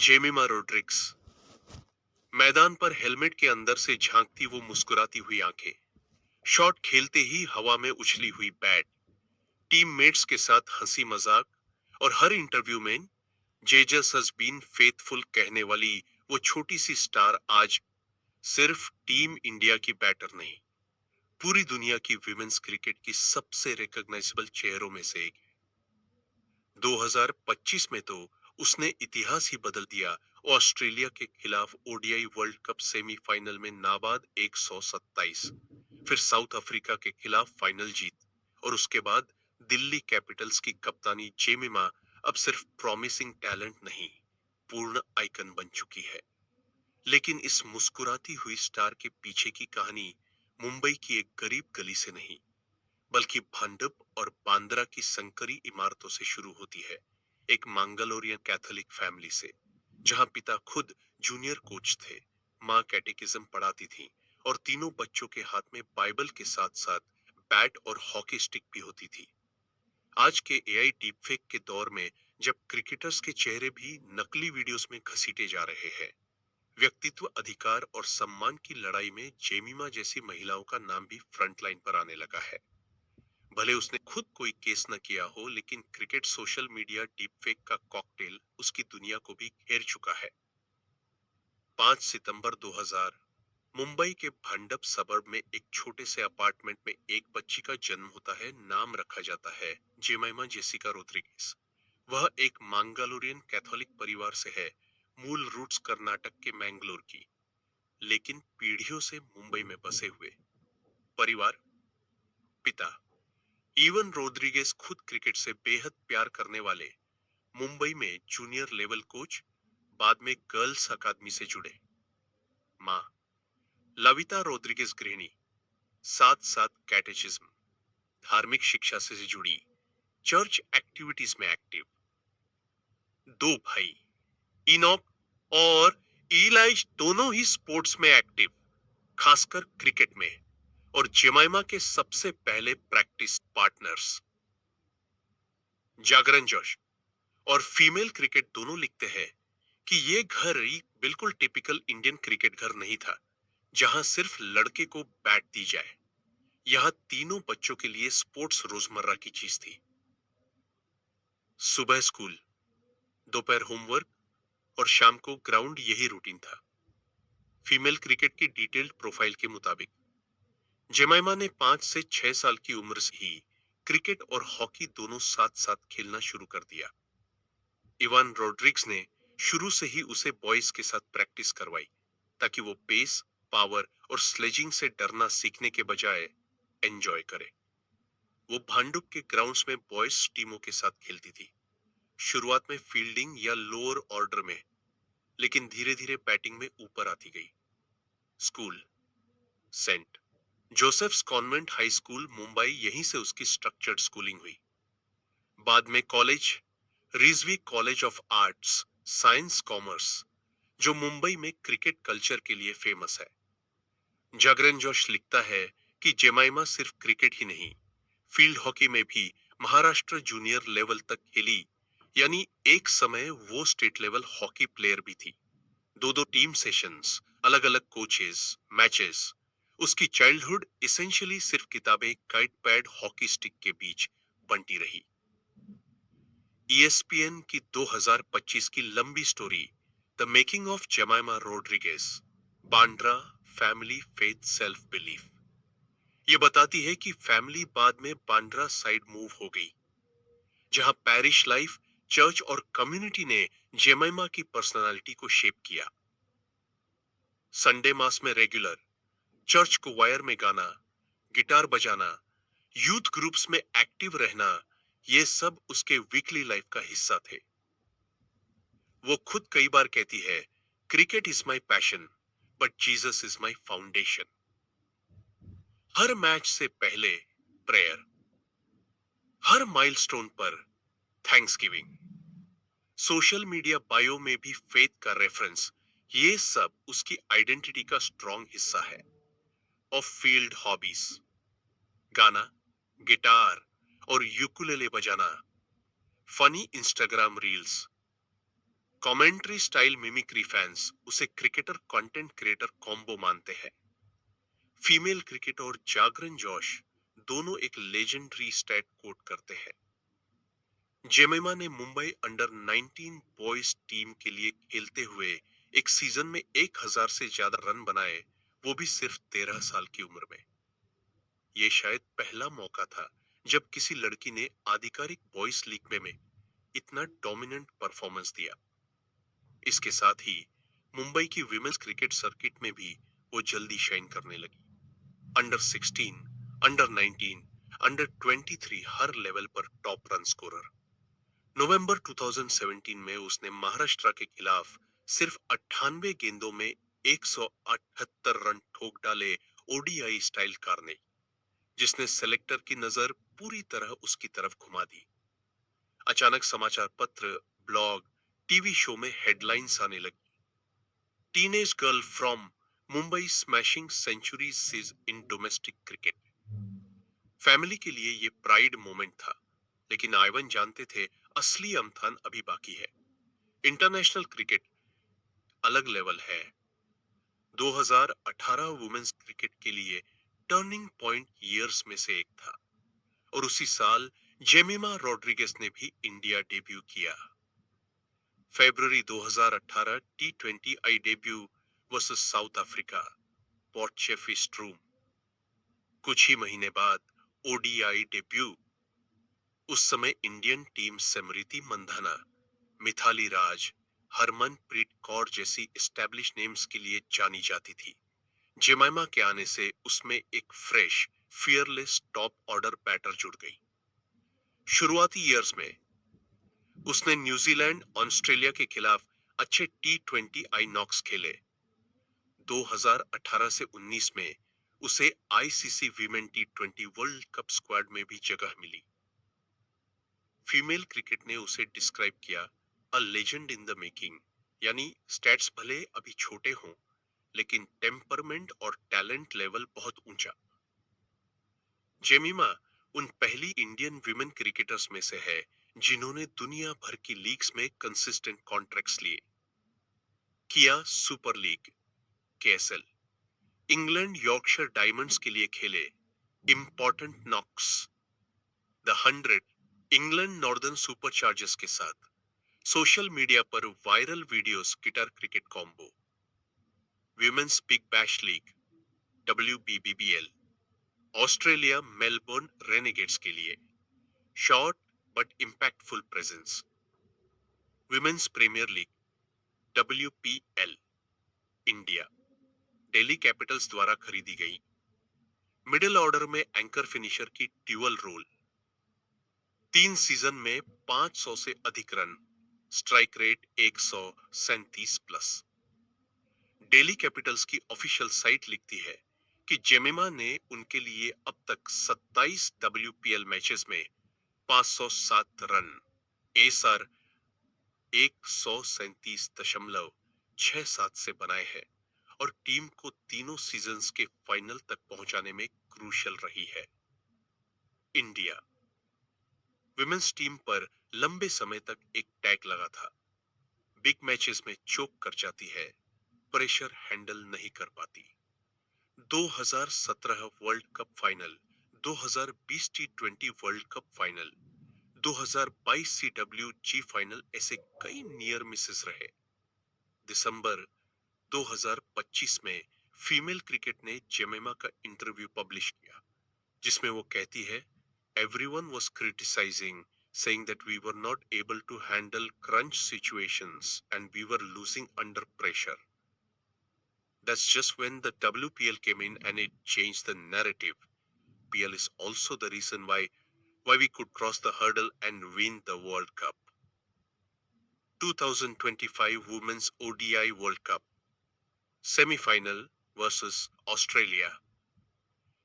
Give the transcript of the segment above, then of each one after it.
Jemimah Rodrigues. मैदान पर helmet के अंदर से झांकती वो मुस्कुराती हुई आंखें, शॉट खेलते ही हवा में उछली हुई बैट, टीममेट्स के साथ हंसी मजाक और हर इंटरव्यू में जेजस हैज बीन फेथफुल कहने वाली वो छोटी सी स्टार आज सिर्फ टीम इंडिया की बैटर नहीं, पूरी दुनिया की विमेन्स क्रिकेट की सबसे रिकॉग्नाइजेबल चेहरों में से एक है। 2025 में तो उसने इतिहास ही बदल दिया। ऑस्ट्रेलिया के खिलाफ ओडीआई वर्ल्ड कप सेमीफाइनल में नाबाद 127, फिर साउथ अफ्रीका के खिलाफ फाइनल जीत और उसके बाद दिल्ली कैपिटल्स की कप्तानी जेमिमा अब सिर्फ प्रॉमिसिंग टैलेंट नहीं, पूर्ण आइकन बन चुकी है। लेकिन इस मुस्कुराती हुई स्टार के पीछे की कहानी मुंबई की एक गरीब गली से नहीं, बल्कि भांडुप और बांद्रा की संकरी इमारतों से शुरू होती है। एक मंगलोरियन कैथोलिक फैमिली से, जहां पिता खुद जूनियर कोच थे, मां कैटेकिज्म पढ़ाती थी और तीनों बच्चों के हाथ में बाइबल के साथ साथ बैट और हॉकी स्टिक भी होती थी। आज के एआई डीपफेक के दौर में, जब क्रिकेटर्स के चेहरे भी नकली वीडियोस में घसीटे जा रहे हैं, व्यक्तित्व, अधिकार और सम्मान की लड़ाई में जेमिमा जैसी महिलाओं का नाम भी फ्रंट लाइन पर आने लगा है। भले उसने खुद कोई केस न किया हो, लेकिन क्रिकेट सोशल मीडिया डीपफेक का कॉकटेल उसकी दुनिया को भी घेर चुका है। 5 सितंबर 2000 मुंबई के भांडप सबर्ब में एक छोटे से अपार्टमेंट में एक बच्ची का जन्म होता है। नाम रखा जाता है जेमाइमा जेसिका रोड्रिगेज। वह एक मंगलोरियन कैथोलिक परिवार से है, मूल रूट्स कर्नाटक के मैंगलोर की, लेकिन पीढ़ियों से मुंबई में बसे हुए। परिवार, पिता इवन रोड्रिगेज खुद क्रिकेट से बेहद प्यार करने वाले, मुंबई में जूनियर लेवल कोच, बाद में गर्ल्स अकादमी से जुड़े। मां लविता रोड्रिगेज गृहिणी, साथ साथ कैटेचिज्म, धार्मिक शिक्षा से जुड़ी, चर्च एक्टिविटीज में एक्टिव। दो भाई, इनॉक और इलाइश, दोनों ही स्पोर्ट्स में एक्टिव, खासकर क्रिकेट में, और जेमाइमा के सबसे पहले प्रैक्टिस पार्टनर्स। जागरण जोश और फीमेल क्रिकेट दोनों लिखते हैं कि ये घर ही बिल्कुल टिपिकल इंडियन क्रिकेट घर नहीं था, जहां सिर्फ लड़के को बैट दी जाए। यहाँ तीनों बच्चों के लिए स्पोर्ट्स रोजमर्रा की चीज थी। सुबह स्कूल, दोपहर होमवर्क और शाम को ग्राउंड, यही रूटीन था। फीमेल क्रिकेट की डिटेल्ड प्रोफाइल के मुताबिक जेमाइमा ने 5 से 6 साल की उम्र से ही क्रिकेट और हॉकी दोनों साथ साथ खेलना शुरू कर दिया। इवान रोड्रिग्स ने शुरू से ही उसे बॉयज के साथ प्रैक्टिस करवाई, ताकि वो पेस, पावर और स्लेजिंग से डरना सीखने के बजाय एंजॉय करे। वो भांडुप के ग्राउंड्स में बॉयज टीमों के साथ खेलती थी, शुरुआत में फील्डिंग या लोअर ऑर्डर में, लेकिन धीरे धीरे बैटिंग में ऊपर आती गई। School, saint Joseph's convent high school Mumbai, यहीं से उसकी स्ट्रक्चर्ड स्कूलिंग हुई। बाद में college, Rizvi college of arts, science, commerce, जो मुंबई में क्रिकेट कल्चर के लिए फेमस है। जागरण जोश लिखता है कि जेमाइमा सिर्फ क्रिकेट ही नहीं, फील्ड हॉकी में भी महाराष्ट्र जूनियर लेवल तक खेली, यानी एक समय वो स्टेट लेवल हॉकी प्लेयर भी थी। दो दो टीम सेशंस, अलग अलग कोचेस, मैचेस। उसकी चाइल्डहुड इसेंशियली सिर्फ किताबें, गाइड पैड, हॉकी स्टिक के बीच बंटी रही। ईएसपीएन की 2025 की लंबी story, the making of Jemimah Rodriguez, Bandra family faith self belief, ये बताती है कि फैमिली बाद में बांद्रा साइड मूव हो गई, जहां पैरिश लाइफ, चर्च और कम्युनिटी ने जेमाइमा की पर्सनालिटी को शेप किया। संडे मास में रेगुलर, चर्च को वायर में गाना, गिटार बजाना, यूथ ग्रुप्स में एक्टिव रहना, ये सब उसके वीकली लाइफ का हिस्सा थे। वो खुद कई बार कहती है, cricket is my passion but Jesus is my foundation. Her match से पहले प्रेयर, हर माइलस्टोन पर थैंक्सगिविंग, सोशल मीडिया बायो में भी फेथ का रेफरेंस, ये सब उसकी आइडेंटिटी का स्ट्रॉन्ग हिस्सा है। ऑफ फील्ड हॉबीज, गाना, गिटार और यूकुलेले बजाना, funny Instagram reels, commentary style mimicry fans उसे क्रिकेटर कंटेंट क्रिएटर कॉम्बो मानते हैं। फीमेल क्रिकेट और जागरण जोश दोनों एक लेजेंडरी स्टैट कोट करते हैं। जेमिमा ने मुंबई अंडर 19 बॉयज टीम के लिए खेलते हुए एक सीजन में 1000 से ज्यादा रन बनाए, वो भी सिर्फ 13 साल की उम्र में। ये शायद पहला मौका था जब किसी लड़की ने आधिकारिक बॉयज लीग में इतना डोमिनेंट परफॉर्मेंस दिया। इसके साथ ही मुंबई की विमेंस क्रिकेट सर्किट में भी वो जल्दी शाइन करने लगी। अंडर 16, अंडर 19, अंडर 23 हर लेवल पर टॉप रन स्कोरर। नवंबर 2017 में उसने महाराष्ट्र के खिलाफ सिर्फ 98 गेंदों में 178 रन ठोक डाले, ओडीआई स्टाइल कारने, जिसने सेलेक्टर की नजर पूरी तरह उसकी तरफ घुमा दी। अचानक समाचार पत्र, ब्लॉग, टीवी शो में हेडलाइंस आने लगी। Teenage girl from Mumbai smashing centuries in domestic cricket. Family के लिए ये प्राइड मोमेंट था, लेकिन आइवन जानते थे असली अमथान अभी बाकी है। इंटरनेशनल क्रिकेट अलग लेवल है। 2018 वुमेन्स क्रिकेट के लिए टर्निंग पॉइंट ईयर्स में से एक था, और उसी साल जेमिमा रोड्रिगेज ने भी इंडिया डेब्यू किया। फरवरी 2018 टी20 आई डेब्यू वर्सेस साउथ अफ्रीका, पॉटचेफस्ट्रूम। कुछ ही महीने बाद ओडीआई डेब्यू। उस समय इंडियन टीम स्मृति मंधाना, मिथाली राज, हरमनप्रीत कौर जैसी एस्टैब्लिश नेम्स के लिए जानी जाती थी। जेमाइमा के आने से उसमें एक fresh, fearless top order batter जुड़ गई। शुरुआती ईयर्स में उसने न्यूजीलैंड, ऑस्ट्रेलिया के खिलाफ अच्छे टी20 आई नॉक्स खेले। 2018 से 19 में उसे आईसीसी वीमेन टी20 वर्ल्ड कप स्क्वाड में भी जगह मिली। फीमेल क्रिकेट ने उसे डिस्क्राइब किया a legend in the making, यानी स्टैट्स भले अभी छोटे हों, लेकिन टेम्परमेंट और टैलेंट लेवल बहुत ऊंचा। जेमिमा उन पहली इंडियन विमेन क्रिकेटर्स में से है जिन्होंने दुनिया भर की लीग्स में कंसिस्टेंट कॉन्ट्रैक्ट्स लिए। किया super league, KSL, England Yorkshire diamonds के लिए खेले, important knocks, the 100, England northern superchargers के साथ। सोशल मीडिया पर viral videos, guitar cricket combo, women's big bash league, WBBBL, Australia Melbourne renegades के लिए short but impactful presence, women's premier league, WPL, India, Delhi capitals द्वारा खरीदी गई। Middle order में anchor finisher की ड्यूअल रोल। 3 सीजन में 500 से अधिक run, strike rate 137 plus. Delhi capitals की ऑफिशियल साइट लिखती है कि जेमिमा ने उनके लिए अब तक 27 WPL मैचेस में 507 रन, एसआर 137.67 से बनाए हैं, और टीम को तीनों सीजन्स के फाइनल तक पहुंचाने में क्रूशियल रही है। इंडिया विमेंस टीम पर लंबे समय तक एक टैग लगा था, बिग मैचेस में चोक कर जाती है, प्रेशर हैंडल नहीं कर पाती। 2017 वर्ल्ड कप फाइनल, 2020 टी20 world cup final, 2022 CWG final, ऐसे कई नियर मिसेस रहे। दिसंबर 2025 में फीमेल क्रिकेट ने जेमिमा का इंटरव्यू पब्लिश किया, जिसमें वो कहती है, everyone was criticising, saying that we were not able to handle crunch situations and we were losing under pressure. That's just when the WPL came in and it changed the narrative. PL is also the reason why we could cross the hurdle and win the World Cup. 2025 Women's ODI World Cup semi-final versus Australia.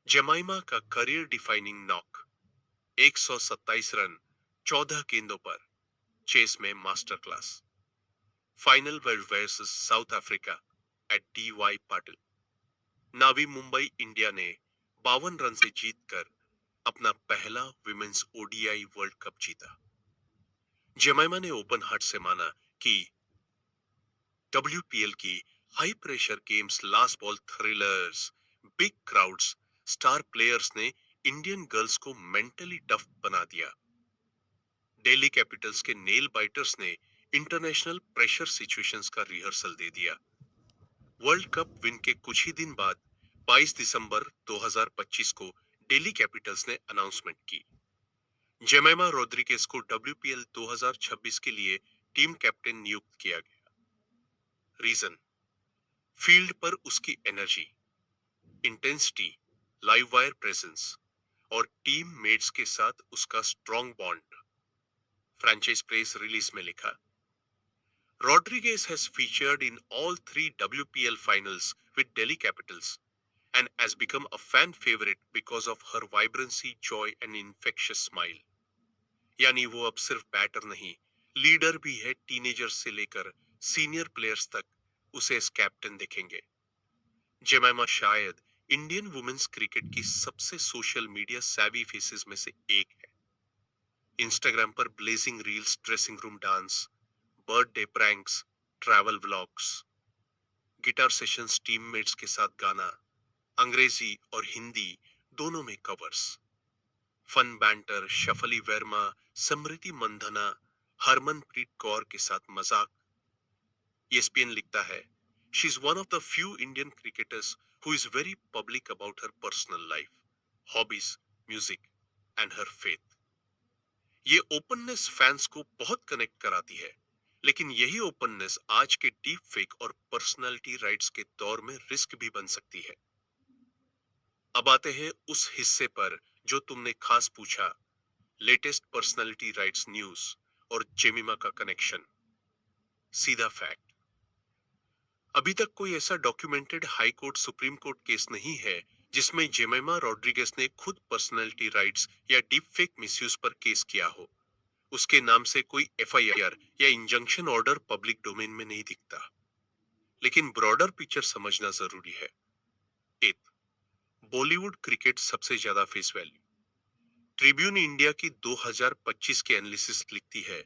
जमाइमा का career defining knock, 127 run 14 गेंदों पर, chase में master class. Final versus South Africa at DY Patil. Navi Mumbai India ने 52 run से जीतकर अपना पहला women's ODI world cup जीता। जेमाइमा ने ओपन हार्ट से माना कि डब्ल्यूपीएल की high pressure games, last ball thrillers, big crowds, star players ने इंडियन गर्ल्स को मेंटली टफ बना दिया। दिल्ली कैपिटल्स के नेल बाइटर्स ने इंटरनेशनल प्रेशर सिचुएशंस का रिहर्सल दे दिया। वर्ल्ड कप विन के कुछ ही दिन बाद 22 दिसंबर 2025 को दिल्ली कैपिटल्स ने अनाउंसमेंट की। जेमाइमा रोड्रिगेज को डब्ल्यूपीएल 2026 के लिए टीम कैप्टन नियुक्त किया गया। रीजन, फील्ड पर उसकी energy, intensity, live wire presence और टीम मेट्स के साथ उसका strong bond. Franchise press release में लिखा, Rodriguez has featured in all three WPL finals with Delhi Capitals and has become a fan favorite because of her vibrancy, joy and infectious smile. यानी वो अब सिर्फ batter नहीं, leader भी है। Teenager से लेकर सीनियर प्लेयर्स तक उसे एस कैप्टन देखेंगे। जेमाइमा शायद इंडियन वुमेन्स क्रिकेट की सबसे सोशल मीडिया सैवी फेसेस में से एक है। इंस्टाग्राम पर blazing reels, dressing room dance, birthday pranks, travel vlogs, guitar sessions, teammates के साथ गाना, अंग्रेजी और हिंदी दोनों में कवर्स, फन बैंटर, शफली वर्मा, समृति मंधना, हरमनप्रीत कौर के साथ मजाक। ESPN लिखता है, she is one of the few Indian cricketers who is very public about her personal life, hobbies, music and her faith. ये ओपननेस फैंस को बहुत कनेक्ट कराती है, लेकिन यही ओपननेस आज के डीप फेक और पर्सनालिटी राइट्स के दौर में रिस्क भी बन सकती है। अब आते हैं उस हिस्से पर जो तुमने खास पूछा, लेटेस्ट पर्सनालिटी राइट्स न्यूज और जेमिमा का कनेक्शन। सीधा फैक्ट, अभी तक कोई ऐसा documented high court, supreme court case नहीं है जिसमें जेमिमा रोड्रिगेज ने खुद पर्सनालिटी राइट्स या डीप फेक मिसयूज पर केस किया हो। उसके नाम से कोई एफआईआर या इंजंक्शन ऑर्डर पब्लिक डोमेन में नहीं दिखता। लेकिन ब्रॉडर पिक्चर समझना जरूरी है। एक, बॉलीवुड क्रिकेट सबसे ज्यादा फेस वैल्यू। ट्रिब्यून इंडिया की 2025 की एनालिसिस लिखती है,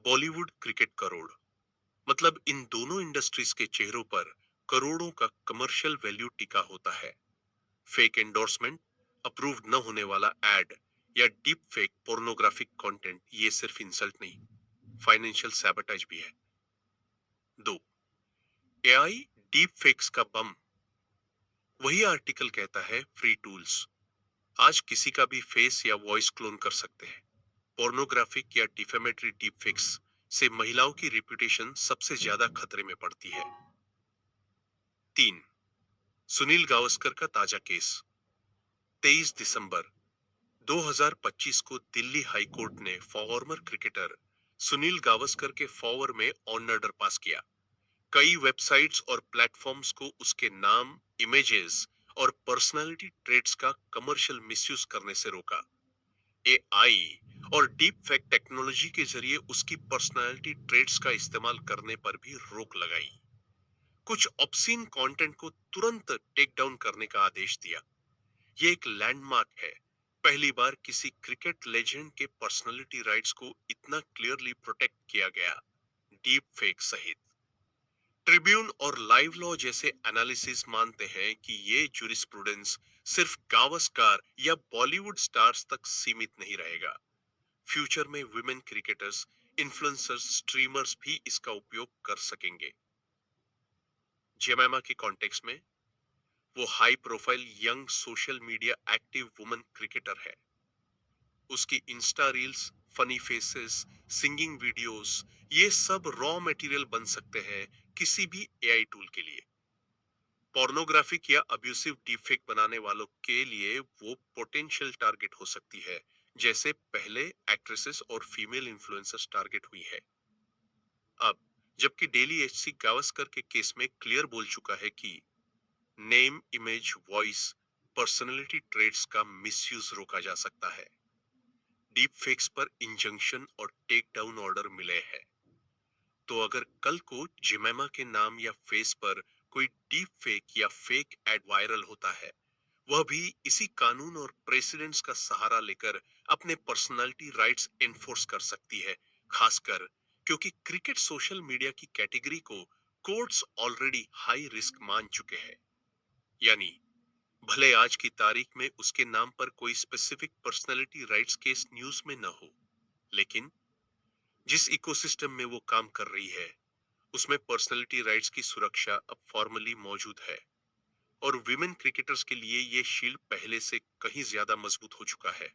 बॉलीवुड क्रिकेट करोड़, मतलब इन दोनों इंडस्ट्रीज के चेहरों पर करोड़ों का कमर्शियल वैल्यू टिका होता है। फेक एंडोर्समेंट, अप्रूव्ड न होने वाला एड या डीप फेक पोर्नोग्राफिक कंटेंट, ये सिर्फ इंसल्ट नहीं, फाइनेंशियल सैबोटेज भी है। 2, एआई डीप फेक्स का बम। वही आर्टिकल कहता है, फ्री टूल्स आज किसी का भी फेस या वॉइस क्लोन कर सकते हैं। पोर्नोग्राफिक या डिफेमेटरी डीप फेक्स से महिलाओं की रिप्यूटेशन सबसे ज्यादा खतरे में पड़ती है। 3, सुनील गावस्कर का ताजा केस। 23 दिसंबर 2025 को दिल्ली हाई कोर्ट ने फॉर्मर क्रिकेटर सुनील गावस्कर के फॉवर में ऑन ऑर्डर पास किया। कई वेबसाइट्स और प्लेटफॉर्म्स को उसके नाम, इमेजेस और पर्सनालिटी ट्रेट्स का कमर्शियल मिसयूज करने से रोका। एआई और डीप फेक टेक्नोलॉजी के जरिए उसकी पर्सनालिटी ट्रेट्स का इस्तेमाल करने पर भी रोक लगाई। कुछ ऑब्सीन कंटेंट को तुरंत टेक डाउन करने का आदेश दिया। ये एक लैंडमार्क है। पहली बार किसी क्रिकेट लेजेंड के पर्सनालिटी राइट्स को इतना क्लियरली प्रोटेक्ट किया गया, डीप फेक सहित। ट्रिब्यून और लाइव लॉ जैसे एनालिसिस मानते हैं कि ये जूरिस्प्रूडेंस सिर्फ गावस्कर या बॉलीवुड स्टार्स तक सीमित नहीं रहेगा। फ्यूचर में वुमेन क्रिकेटर्स, इन्फ्लुएंसर्स, स्ट्रीमर्स भी इसका उपयोग कर सकेंगे। जेमाइमा के कॉन्टेक्स्ट में वो high profile young social media active women cricketer है। उसकी Insta reels, funny faces, singing videos, ये सब रॉ मटेरियल बन सकते हैं किसी भी एआई टूल के लिए। पोर्नोग्राफिक या अब्यूसिव डीपफेक बनाने वालों के लिए वो पोटेंशियल टारगेट हो सकती है, जैसे पहले एक्ट्रेसेस और फीमेल इन्फ्लुएंसर्स टारगेट हुई है। अब जबकि डेली एचसी गावस्कर के केस में क्लियर बोल चुका है कि name, image, voice, personality traits का मिसयूज रोका जा सकता है। डीप फेक्स पर इंजंक्शन और टेक डाउन ऑर्डर मिले हैं। तो अगर कल को जेमिमा के नाम या फेस पर कोई डीप फेक या फेक एड वायरल होता है, वह भी इसी कानून और प्रेसिडेंट्स का सहारा लेकर अपने पर्सनालिटी राइट्स एनफोर्स कर सकती है। खासकर क्योंकि क्रिकेट सोशल मीडिया की कैटेगरी को कोर्ट्स ऑलरेडी हाई रिस्क मान चुके हैं। यानी भले आज की तारीख में उसके नाम पर कोई specific personality rights case news में न हो, लेकिन जिस इकोसिस्टम में वो काम कर रही है उसमें पर्सनैलिटी राइट्स की सुरक्षा अब फॉर्मली मौजूद है। और विमेन क्रिकेटर्स के लिए ये शील्ड पहले से कहीं ज्यादा मजबूत हो चुका है।